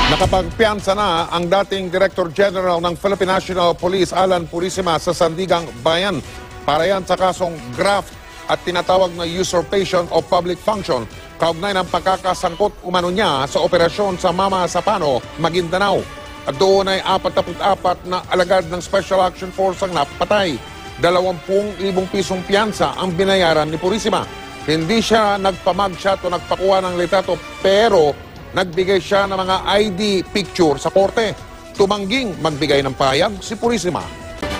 Nakapagpiyansa na ang dating Director General ng Philippine National Police, Alan Purisima, sa Sandigang Bayan para yan sa kasong graft at tinatawag na usurpation of public function kaugnay ng pagkakasangkot umano niya sa operasyon sa Mama Sapano, Maguindanao. At doon ay 44 na alagad ng Special Action Force ang napatay. 20,000 pisong piyansa ang binayaran ni Purisima. Hindi siya nagpa-mugshot o nagpakuha ng litrato, pero nagbigay siya ng mga ID picture sa korte. Tumangging magbigay ng pahayag si Purisima.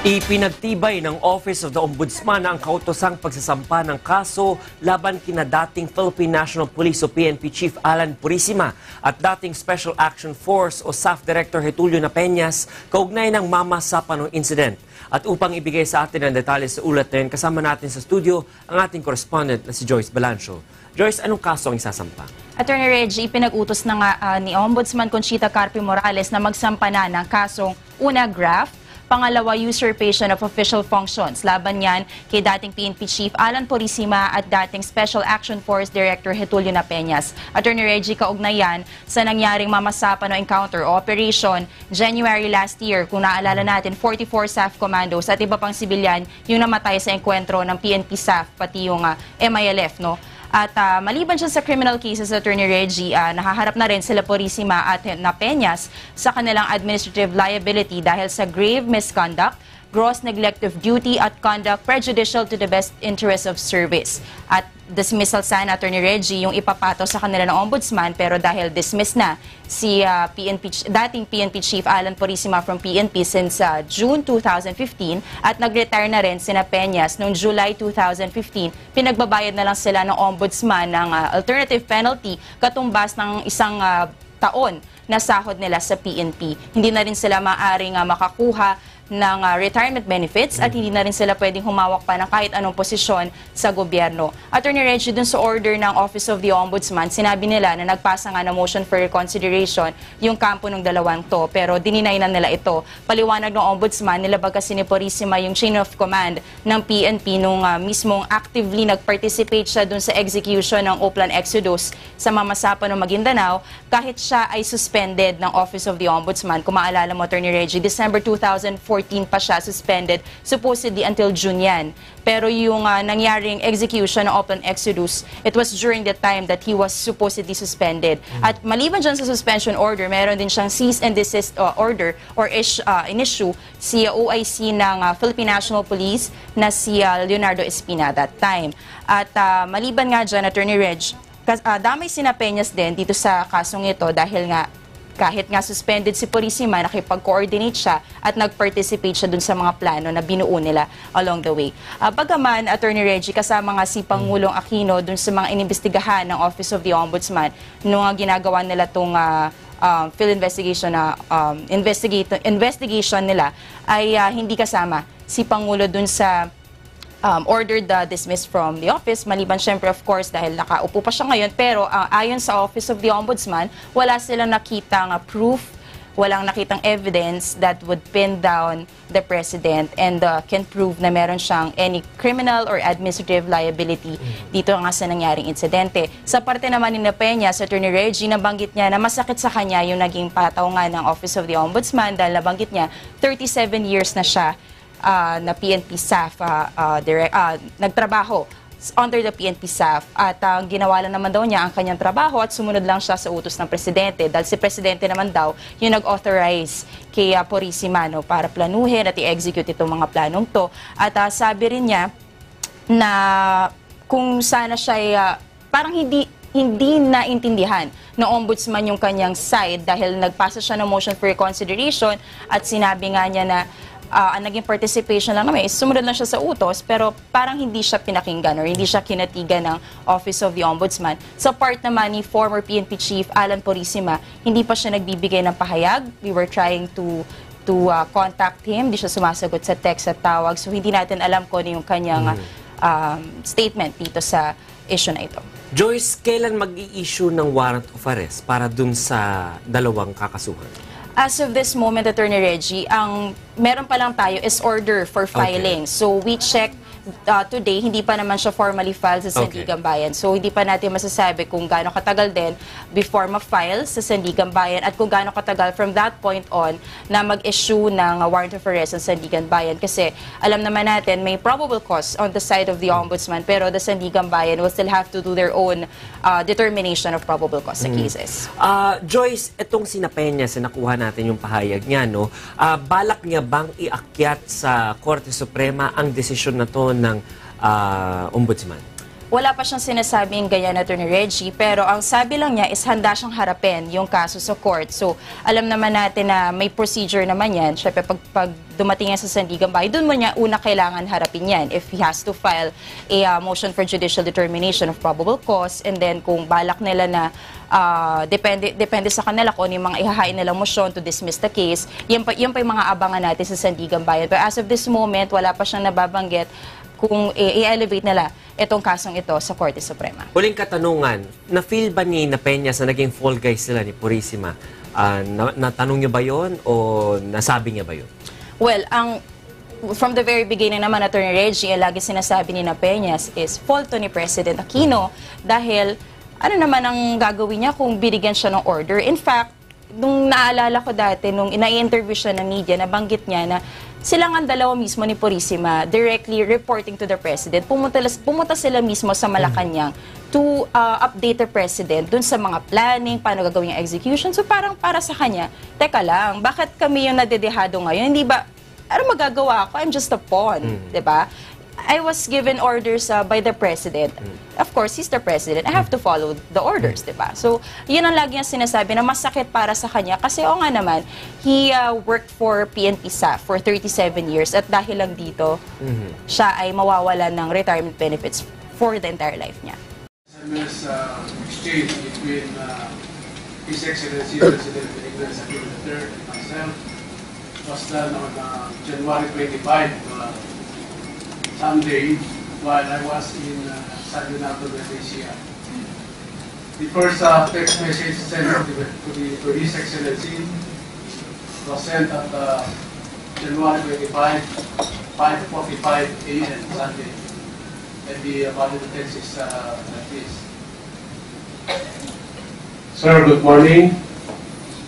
Ipinagtibay ng Office of the Ombudsman ang kautosang pagsasampa ng kaso laban kina dating Philippine National Police o PNP Chief Alan Purisima at dating Special Action Force o SAF Director Getulio Napeñas kaugnay ng Mama Sapano incident. At upang ibigay sa atin ang detalye sa ulat na yun, kasama natin sa studio ang ating correspondent na si Joyce Balancio. Joyce, anong kaso ang isasampa? Attorney Reggie, pinag-utos na nga ni Ombudsman Conchita Carpio Morales na magsampa na ng kasong una, graft, pangalawa, usurpation of official functions. Laban yan kay dating PNP Chief Alan Purisima at dating Special Action Force Director Getulio Napeñas. Attorney Reggie, kaugnay yan sa nangyaring Mama Sapano encounter o operation January last year. Kung naalala natin, 44 SAF commandos at iba pang sibilyan yung namatay sa enkwentro ng PNP SAF pati yung MILF, no? At maliban siya sa criminal cases, Attorney Reggie, nakaharap na rin sila Purisima at Napeñas sa kanilang administrative liability dahil sa grave misconduct, gross neglect of duty at conduct prejudicial to the best interest of service. At dismissal sana, Attorney Reggie, yung ipapato sa kanila ng Ombudsman, pero dahil dismiss na si dating PNP Chief Alan Purisima from PNP since June 2015 at nag-retire na rin si Napeñas noong July 2015, pinagbabayad na lang sila ng Ombudsman ng alternative penalty katumbas ng isang taon na sahod nila sa PNP. Hindi na rin sila maaaring makakuha ng retirement benefits at hindi na rin sila pwedeng humawak pa ng kahit anong posisyon sa gobyerno. Attorney Reggie, dun sa order ng Office of the Ombudsman, sinabi nila na nagpasa nga na motion for reconsideration yung kampo ng dalawang to, pero dininay na nila ito. Paliwanag ng Ombudsman, nilabag kasi ni Purisima yung chain of command ng PNP nung mismong actively nag-participate siya dun sa execution ng Oplan Exodus sa Mama Sapano, Maguindanao, kahit siya ay suspended ng Office of the Ombudsman. Kung maalala mo, Attorney Reggie, December 2014 pa siya suspended, supposedly until June yan. Pero yung nangyaring execution ng Oplan Exodus, it was during the time that he was supposedly suspended. At maliban dyan sa suspension order, meron din siyang cease and desist order or in-issue si OIC ng Philippine National Police na si Leonardo Espina that time. At maliban nga dyan, Attorney Reg, damay si Napeñas din dito sa kasong ito dahil nga kahit nga suspended si Purisima, nakipag-coordinate siya at nag-participate siya dun sa mga plano na binuo nila along the way. Bagaman, Attorney Reggie, kasama nga si Pangulong Aquino dun sa mga inimbestigahan ng Office of the Ombudsman nung ginagawa nila itong field investigation na investigation nila ay hindi kasama si Pangulo dun sa ordered dismissed from the office. Maliban syempre of course dahil nakaupo pa siya ngayon, pero ayon sa Office of the Ombudsman, wala silang nakitang proof, walang nakitang evidence that would pin down the President and can prove na meron siyang any criminal or administrative liability dito nga sa nangyaring insidente. Sa parte naman ni Napeñas, Attorney Reggie, nabanggit niya na masakit sa kanya yung naging patawngan ng Office of the Ombudsman dahil nabanggit niya 37 years na siya na PNP SAF nagtrabaho under the PNP SAF at ginawa lang naman daw niya ang kanyang trabaho at sumunod lang siya sa utos ng Presidente dahil si Presidente naman daw yung nag-authorize kay Purisima para planuhin at i-execute itong mga planong to. At sabi rin niya na kung sana siya parang hindi naintindihan ng Ombudsman yung kanyang side dahil nagpasa siya ng motion for reconsideration at sinabi nga niya na ang naging participation lang naman is sumunod lang siya sa utos pero parang hindi siya pinakinggan or hindi siya kinatigan ng Office of the Ombudsman. Sa part naman ni former PNP Chief Alan Purisima, hindi pa siya nagbibigay ng pahayag. We were trying to contact him, hindi siya sumasagot sa text at tawag, so hindi natin alam kung ano yung kanyang statement dito sa issue na ito. Joyce, kailan mag-i-issue ng warrant of arrest para dun sa dalawang kakasuhan? As of this moment, Attorney Reggie, ang meron pa lang tayo is order for filing. Okay. So we check today, hindi pa naman siya formally filed sa Sandigan Bayan. So, hindi pa natin masasabi kung gaano katagal din before ma-file sa Sandigan Bayan at kung gaano katagal from that point on na mag-issue ng warrant of arrest sa Sandigan Bayan. Kasi alam naman natin, may probable cause on the side of the Ombudsman, pero the Sandigan Bayan will still have to do their own determination of probable cause sa cases. Joyce, itong sina Peñas, nakuha natin yung pahayag niya, no? Balak niya bang iakyat sa Korte Suprema ang desisyon na to ng Ombudsman? Wala pa siyang sinasabing ganyan na Attorney Reggie, pero ang sabi lang niya is handa siyang harapin yung kaso sa court. So, alam naman natin na may procedure naman yan. Siyempre, pag dumating yan sa Sandigan Bayan, doon mo niya una kailangan harapin yan. If he has to file a motion for judicial determination of probable cause, and then kung balak nila na depende sa kanila kung ano yung mga ihahain nilang motion to dismiss the case, yan pa yung mga abangan natin sa Sandigan Bayan. But as of this moment, wala pa siyang nababanggit kung i-elevate nila itong kasong ito sa Korte Suprema. Huling katanungan, na-feel ba ni Peñas na naging fall guy sila ni Purisima? Natanong niyo ba yon o nasabi niya ba yun? Well, from the very beginning naman, Attorney Reggie, lagi sinasabi ni Peñas is fault to ni President Aquino dahil ano naman ang gagawin niya kung binigyan siya ng order. In fact, nung naalala ko dati, nung ina-interview siya ng media, nabanggit niya na sila nga dalawa mismo ni Purisima directly reporting to the President. Pumunta sila mismo sa Malacanang to update the President dun sa mga planning, paano gagawin yung execution. So parang para sa kanya, teka lang, bakit kami yung nadedehado ngayon? Hindi ba, ano magagawa ko? I'm just a pawn, diba? I was given orders by the President. Of course, he's the President. I have to follow the orders, diba? So, yun ang lagi niya sinasabi na masakit para sa kanya. Kasi o nga naman, he worked for PNP SAF for 37 years at dahil lang dito, siya ay mawawalan ng retirement benefits for the entire life niya. SMS exchange between His Excellency President Ignacio Aquino III and myself was done on January 25, Sunday, while I was in San Leonardo, Malaysia. The first text message sent to His Excellency was sent at January 25, 5:45 a.m. Sunday. And the body of the text is like this. Sir, good morning.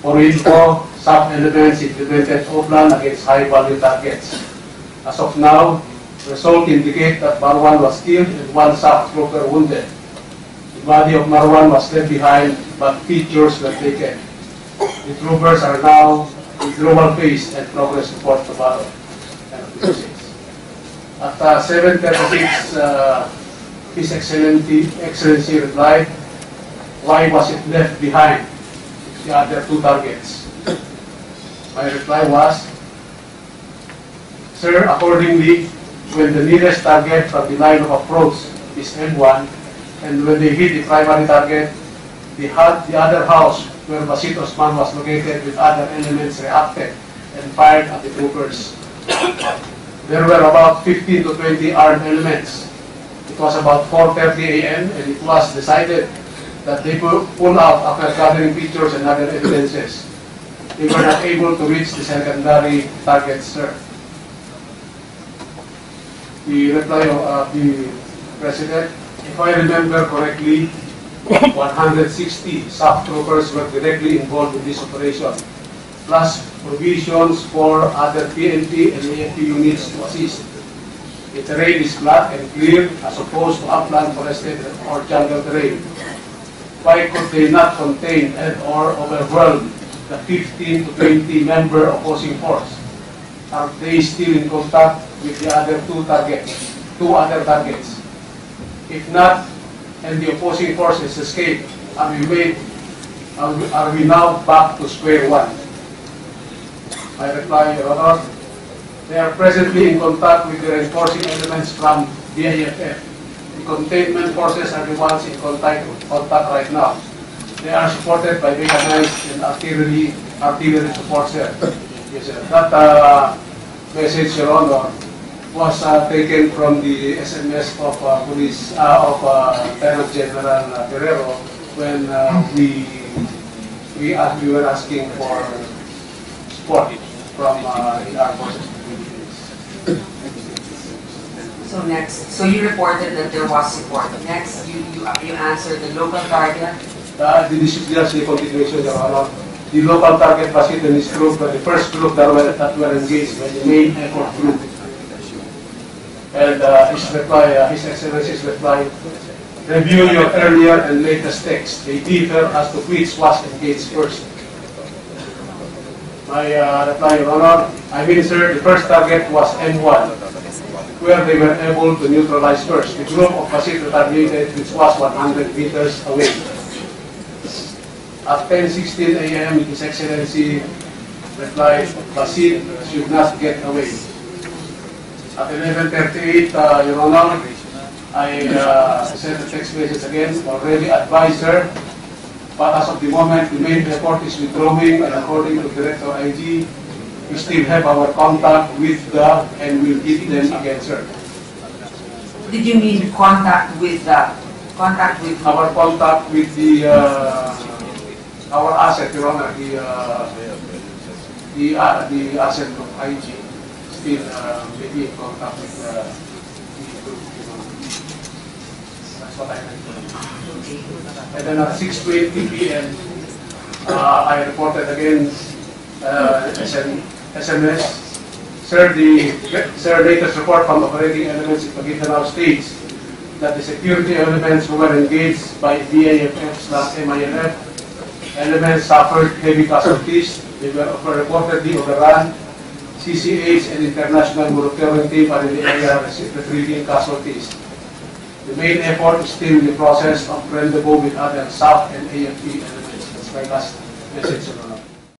For info, sub-elements implemented offline against high-value targets. As of now, results indicate that Marwan was killed and one SAF trooper wounded. The body of Marwan was left behind, but pictures were taken. The troopers are now in global phase and progress report to battle. At 7:36, His Excellency replied, "Why was it left behind the other two targets?" My reply was, "Sir, accordingly, when the nearest target from the line of approach is M1, and when they hit the primary target, the other house where Basit Osman was located with other elements reacted and fired at the troopers. There were about 15 to 20 armed elements. It was about 4:30 a.m. and it was decided that they pull out after gathering pictures and other evidences. They were not able to reach the secondary targets, sir." The reply of the President, if I remember correctly, 160 SAF troopers were directly involved in this operation, plus provisions for other PNP and AFP units to assist. The terrain is flat and clear as opposed to upland, forested, or jungle terrain. Why could they not contain and or overwhelm the 15 to 20 member opposing force? Are they still in contact with the other two other targets? If not, and the opposing forces escape, are we now back to square one? I reply, Your Honor, they are presently in contact with the reinforcing elements from BIFF. The containment forces are the ones in contact right now. They are supported by mechanized and artillery support, sir. Yes, sir. That message, Your Honor, was taken from the SMS of Lieutenant General Guerrero when we were asking for support from the armed forces. So next, so you reported that there was support. Next, you answered the local target. This is just a continuation, Your Honor. The local target facilities group, the first group that were engaged by the main effort group. And His Excellency's reply, review your earlier and latest text. They differ as to which was engaged first. My reply, Your Honor, I mean, sir, the first target was M1, where they were able to neutralize first. The group of Basit retaliated, which was 100 meters away. At 10:16 a.m., His Excellency replied, Basit should not get away. At 11:38, Your Honor, I sent a text message again, already advised her, but as of the moment, the main effort is withdrawing, and according to Director IG, we still have our contact with and we'll give them again, sir. Did you mean contact with Our contact with our asset, Your Honor, the asset of IG, still maybe in contact with the group. That's what I meant. And then at 6:20 p.m., I reported again SMS. Sir, the latest report from operating elements in Maguindanao states that the security elements who were engaged by BAFF/MILF elements suffered heavy casualties. They were reportedly overrun. CCH and international monitoring team are in the area retrieving casualties. The main effort is still in the process of rendezvous with other SAF and AFP elements. That's my last message, Your Honor.